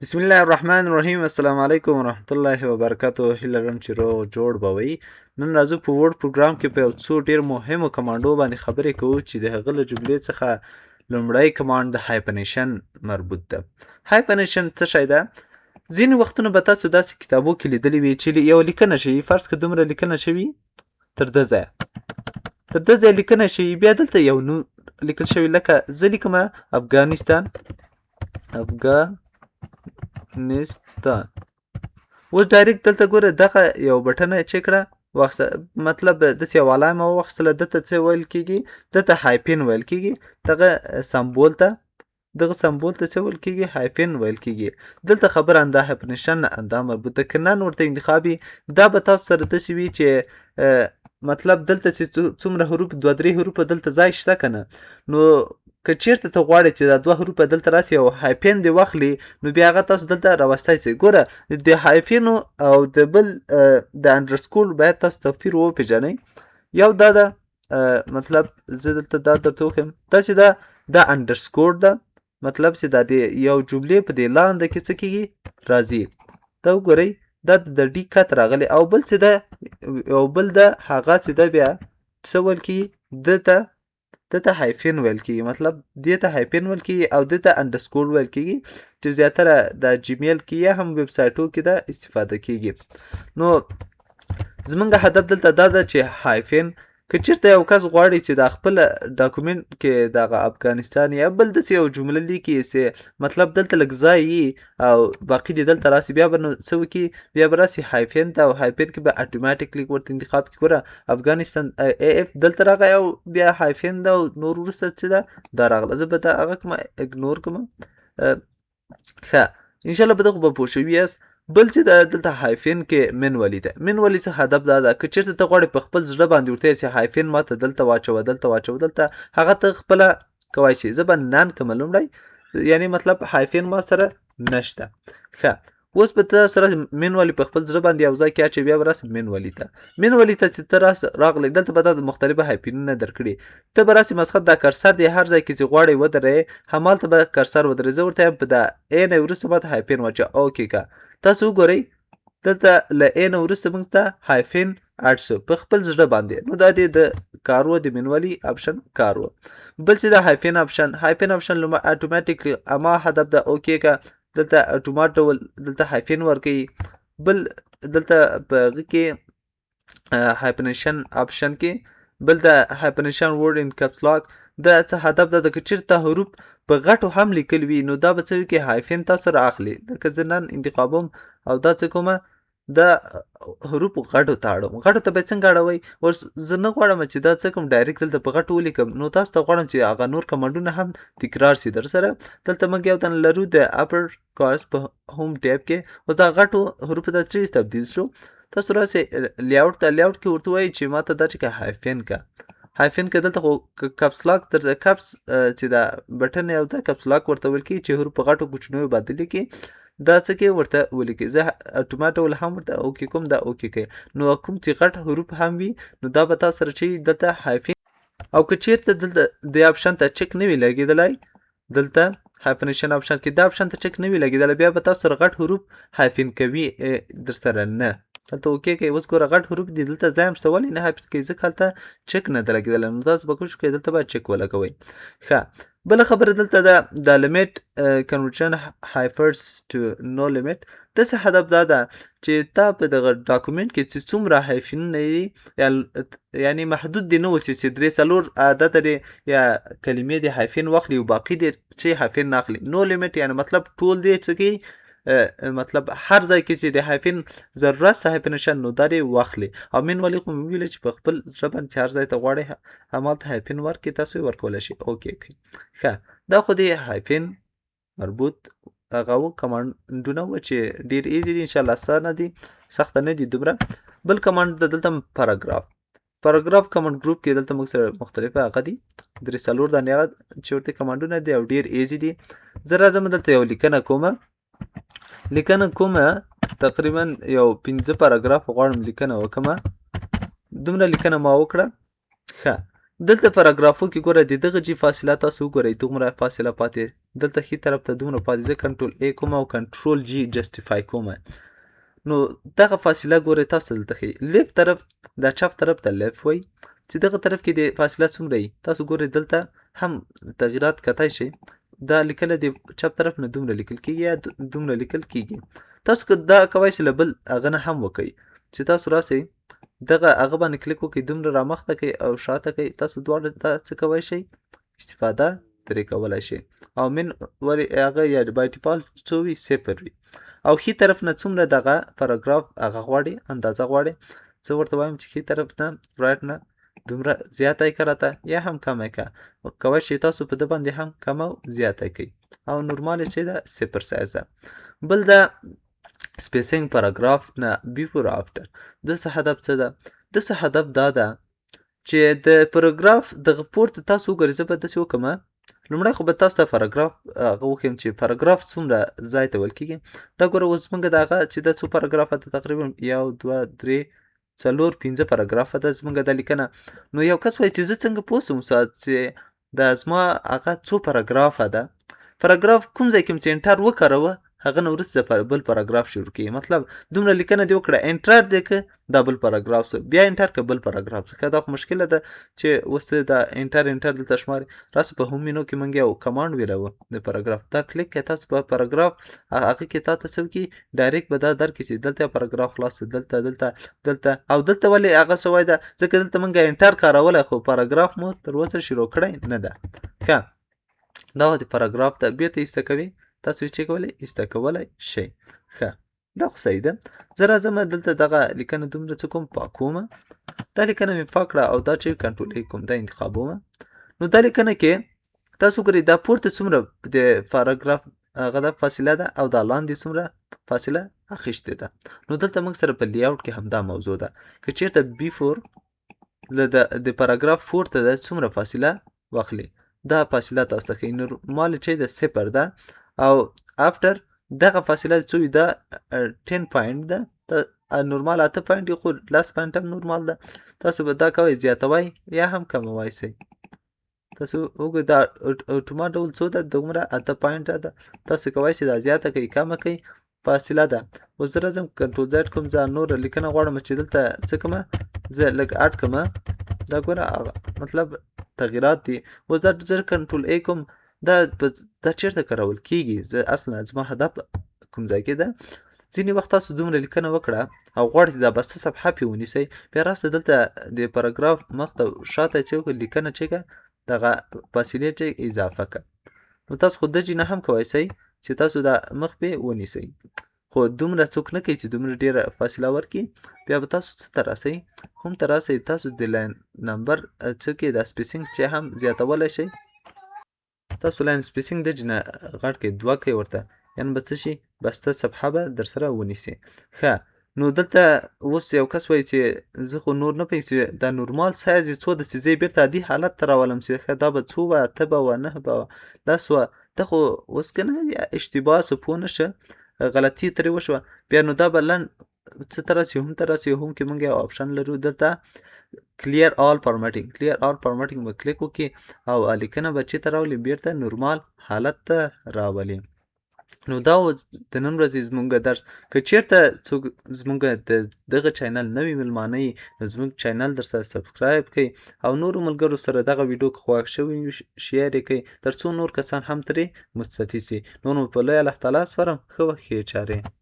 بسم الله الرحمن الرحیم. السلام علیکم ورحمت الله وبرکاتو. هیله لرم چې روغ جوړ به وئ. نن راځو په ورډ پروګرام کې په یو څو ډېر مهمو کمانډو باندې خبرې کوو چې د هغه له جملې څخه لومړی کمانډ د هایپنیشن مربوط ده. هایپنیشن څه شی ده؟ ځینې وختونه به تاسو داسې کتابو کې لیدلی وي چې یو لیکنه شوي، فرض که دومره لیکنه شوي تر ده ځایه لیکنه شوي، بیا دلته یو نوم لیکل شوي، لکه زه لیکمه افغانستان. اوس ډایرکټ دلته ګوره دغه یو بټنه چې کړه واخیسته، مطلب داسې یو علامه وواخیستله، دته څه ویل کېږي؟ دته هایپن ویل کېږي. دغه سمبول ته څه ویل کېږي؟ هایپن ویل کېږي. دلته خبره انده هایپنیشن انده مربوط ده. که نن ورته انتخابي، دا به تاسو سره داسې وي چې مطلب دلته چې څومره حروف، 2-3 حروف دلته ځای شته که نه، نو که چیرته ته غواړې چې دا 2 حروف دلته راسي او هایپن دې واخلي، نو بیا هغه تاسو دلته راوستی سئ. ګوره د هایپنو او د بل د انډرسکور باید تاسو توپیر وپېژنئ. یو دا ده، مطلب زه دلته دا درته وښیم، دا چې دا انډرسکور ده، مطلب چې دا د یو جملې په دې لاندې کې څه کېږي؟ راځي. دا وګورئ، دا د ډي کت راغلی، او بل چې ده هغه چې ده بیا څه ویل کېږي؟ دته هایفن ویل کېږي، مطلب دې ته هایفن ویل کېږي او دې ته انډرسکور ویل کېږي، چې زیاتره د جیمیل کې یا هم ویب سایټو کې دا استفاده کېږي. نو زمونږ هدف دلته دا ده چې هایفن، که چېرته یو کس غواړي چې د خپل ډاکومنټ کې دغه افغانستان یا بل داسې یو جمله لیکي، مطلب دلته لږ ځای یي او باقي دې دلته راسي، بیا به نو څه وکړي؟ بیا به راسي هایفن ته، او هایفن کې به اټوماټیکلی ورته انتخاب کړي. ګوره افغانستان اف دلته راغی او بیا هایفن ده او نور وروسته څه ده؟ دا راغله. زه به دا هغه کومه اګنور کومه. ښه، انشاءالله په دغه به پوه شوي یاست. بل چې دلته هایفن کې منولي ده. منولي څه هدف دا ده، که چېرته ته غواړې په خپل زړه باندې ورته چې هایفن ماته دلته واچوه، دلته هغه ته خپله کوای شي. زه به نن کومه لومړی، یعنی مطلب هایفن ما سره نشته. ښه، اوس به ته سره منولي په خپل زړه باندې یو ځای کې اچوې، بیا به راسې منولي ته چې ته راغلی، دلته به دا د مختلفه هایفنونه درکړي. ته به راسې مسخت دا کرسر دی هر ځای کې چې غواړې ودرې، همالته به کرسر ودرې. زه ورته یم په دا ا نه وروسته ماته هایفن واچوه. اوکې که تاسو وګورئ، دلته له ا نه وروسته موږ ته هایفن اډ شو په خپل زړه باندې. نو دا د کار و، د منولي آپشن کار و. بل چې دا هایفن آپشن اټوماټیکلی اما هدف ده. اوکې که دلته اتومات ډول دلته هایفن ورکوي. بل دلته په هغه کې هایپنیشن آپشن کې بل د هایپنیشن ورډ ان کپس لاک. دا څه هدف ده؟ که چېرته حروف په غټو هم لیکل وي، نو دا به څه وکړي؟ هایفن تاسو را اخلي. لکه زه نن انتخابوم او دا څه کومه؟ دا حروف غټو ته اړوم. غټو ته به څنګه اړوئ؟ اوس زه نه غواړم چې دا څه کوم ډایرکټ دلته په غټو ولیکم، نو تاسو ته غواړم چې هغه نور کمانډونه هم تکرار سي در سره. دلته موږ یو تن لرو د اپر کاس په هوم ټیب کې. اوس دا غټو حروف ته چې تبدیل شو، تاسو راسئ لیاوټ ته. لیاوټ کې ورته وایي چې ماته دا چې که هایفن که دلته خو کپس لاک تر کپس چې دا بټن یو ده کپس لاک ورته ویل کېږي، چې حروف په غټو کوچنیو باندې لیکي. دا څه کې ورته ولیکي. زه اتومات ول هم ورته اوکې کوم، دا اوکې کوي. نو کوم چې غټ حروف هم وي، نو دا به تاسو سره چې دلته هایفن، او که چېرته دلته د آپشن ته چک نه وي لګېدلی، دلته هایپنیشن آپشن کې دا آپشن ته چک نه وي لګېدلی، بیا به تاسو سره غټ حروف هایفن کوي در سره نه. هلته اوکې کوي. اوس ګوره غټ حروف دي، دلته ځای هم شته، ولې نه هایفن کوي؟ ځکه هلته چک نه ده لګېدلی. نو تاسو به کوشش کوئ دلته باید چک ولګوئ. ښه، بله خبره دلته ده د لیمیټ کنورژن هایفرز ټو نو لیمیټ. داسې هدف دا ده چې تا په دغه ډاکومنټ کې چې څومره هایفنونه وي، یعنی محدود دې نه اوسي چې 3-4 عدده دې یا کلمې دې هایفن واخلي او باقي دې چې هایفن نه اخلي. نو لیمیټ یعنی مطلب ټول دې څه کوي؟ مطلب هر ځای کې چې د هایفن ضرورت څه هایپنیشن، نو دا دې واخلي. او منولي خو مې ویلې چې په خپل زړه باندې چې هر ځای ته غواړئ همالته هایفن ورکړي، تاسو یې ورکولی شئ. اوکې کوي. ښه، دا خو د هایفن مربوط هغه و کمانډونه و چې ډېر ایزي دي، انشاءالله اسانه دي، سخته نه دي دومره. بل کمانډ د دلته پاراګراف کمانډ ګروپ کې دلته موږ سره مختلفه هغه دي 3-4 دانې هغه چې ورته کمانډونه دي او ډېر ایزي دي. زه راځم دلته یو لیکنه کومه تقریبا یو 5 پاراګراف غواړم لیکنه وکړمه. دومره لیکنه ما وکړه. ښه، دلته پاراګرافو کې ګوره د دغه جی فاصله تاسو وګورئ، دومره فاصله پاتې دلته ښي طرف ته دومره پاتې زه کنټرول A کوم او کنټرول G جسټیفای کوم. نو دغه فاصله ګورئ تاسو دلته ښیي لیفت طرف دا چپ طرف ته لیفت وایي چې دغه طرف کې د فاصله څومره وي تاسو ګورئ دلته هم تغییرات کتای شئ دا لیکله د چپ طرف نه دومره لیکل کېږي یا دومره لیکل کېږي. تاسو که دا کوای شئ له بل هغه نه هم وکئ چې تاسو راسئ دغه هغه باندې کلیک وکئ دومره رامخته کئ او شاته کئ تاسو دواړه دا څه کوای شئ استفاده ترې کولی شئ او من ولې هغه یا بای ډیفالټ څو وي صفر وي او ښي طرف نه څومره دغه پاراګراف هغه غواړي اندازه غواړي زه ورته وایم چې ښي طرف نه رایټ نه دومره زیاته یې که راته یا هم کمه یې که کولی شئ تاسو په ده باندې هم کم او زیاته کوئ او نورمال یې چې ده صفر سایز ده. بل د سپیسینګ پاراګراف نه بیفور آفټر د څه هدف څه ده د څه هدف دا ده چې د پاراګراف دغه پورته تاسو وګورئ زه به داسې وکړم لومړی خو به تاسو ته پاراګراف هغه وښیم چې پاراګراف څومره ځای ته ویل کېږي. دا ګوره اوس زموږ د هغه چې دا څو پاراګرافه ده تقریبا 1 2 3 4 5 پاراګرافه ده زموږ دا لیکنه. نو یو کس وایي چې زه څنګه پوه شم استاد چې دا زما هغه څو پاراګرافه ده پاراګراف کوم ځای کې چې انټر وکاروه هغه نه وروسته بل پاراګراف شروع کړي مطلب دومره لیکنه دې وکړه انټر دې که دا بل پاراګراف سو بیا انټر که بل پاراګراف سو که دا خو مشکله ده چې اوس دا انټر دلته شماري راسه په هوم مینو کې موږ یو کمانډ ویراوه د پاراګراف دا کلیک که تاسو په پاراګراف هغه کې تا ته څه وکړي ډایرکټ به دا درکړي چې دلته پاراګراف خلاص دلته او دلته ولې هغه څه وایي ده ځکه دلته موږ انټر کارولی خو پاراګراف مو تر اوسه شروع کړی نه ده. که دا د پاراګراف ته بیرته ایسته کوي تاسو یې چې کولی ایسته کولی شئ. ښه دا خو صحیح ده. زه راځم دلته دغه لیکنه دومره څه کوم پاکومه دا لیکنه مې پاک کړه او دا چې کنټرول ای کوم دا انتخابومه. نو دا لیکنه کې تاسو ګورئ دا پورته څومره د پاراګراف هغه دا فاصله ده او دا لاندې څومره فاصله اخیستې ده. نو دلته موږ سره په لیاوټ کې همدا موضوع ده که چېرته بیفور د پاراګراف فور ته ده څومره فاصله واخلي دا فاصله تاسو ته ښیي نورمال چې د صفر ده او آفټر دغه فاصله څو وي دا 10 پوینټ ده نورمال 8 پوینټ خو 10 پوینټ هم نورمال ده. تاسو به دا کوئ زیاتوئ یا هم کموئ شئ تاسو وګورئ دا اتومات ډول څو ده دومره 8 پوینټه ده تاسو کوئ چې دا زیاته کوئ کمه کوئ فاصله ده. اوس زه راځم کنټرول زیډ کوم زه نوره لیکنه غواړم چې دلته څه کومه زه لږ اډ کومه دا ګوره مطلب تغییرات دي. اوس دا زه کنټرول ای کوم دا چیرته کارول کېږي زه اصلا زما هدف کوم ځای کې ده ځینې وخت تاسو دومره لیکنه وکړه او غواړئ چې دا بسته صفحه پرې ونیسئ بیا راسه دلته د پاراګراف مخ ته شاته چې وکړه لیکنه چې که دغه فاصلې چې اضافه کړه نو تاسو خو دجې نه هم کولی شئ چې تاسو دا مخ پرې ونیسئ خو دومره څوک نه کوي چې دومره ډېره فاصله ورکړي بیا به تاسو څه ته راسئ هم ته راسئ تاسو د لاین نمبر څه کې دا سپیسینګ چې هم زیاتولی شئ تاسو لاین سپیسینګ دجې نه غټ کړئ 2 کړئ ورته یعنې به څه شي بسته صفحه به در سره ونیسي. ښه نو دلته اوس یو کس وایي چې زه خو نور نه پوهېږم چې دا نورمال سایز یې څو ده چې زه یې بېرته عادي حالت ته راولم چې ښه دا به څو وه 8 به وه 9 به وه 10 وه ته خو اوس که نه اشتباه سو پوه نه شه غلطي ترې وشوه بیا نو دا به لنډ څه ته راسي هم ته راسي هم کې موږ یو آپشن لرو دلته کلیر آل فارمټینګ به کلیک وکړي او لیکنه به چېرته راولي بېرته نورمال حالت ته راولي. نو دا و د نن ورځې زموږ درس که چېرته څوک زموږ د دغه چینل نوي مېلمانه یي نو زموږ چینل در سره سبسکرایب کړئ او نورو ملګرو سره دغه ویډیو که خوښ شوی شیر یې کړئ تر څو نور کسان هم ترې مستفید سي. نور مو په لوی الله تعالی سپارم ښه وخت ښې چارې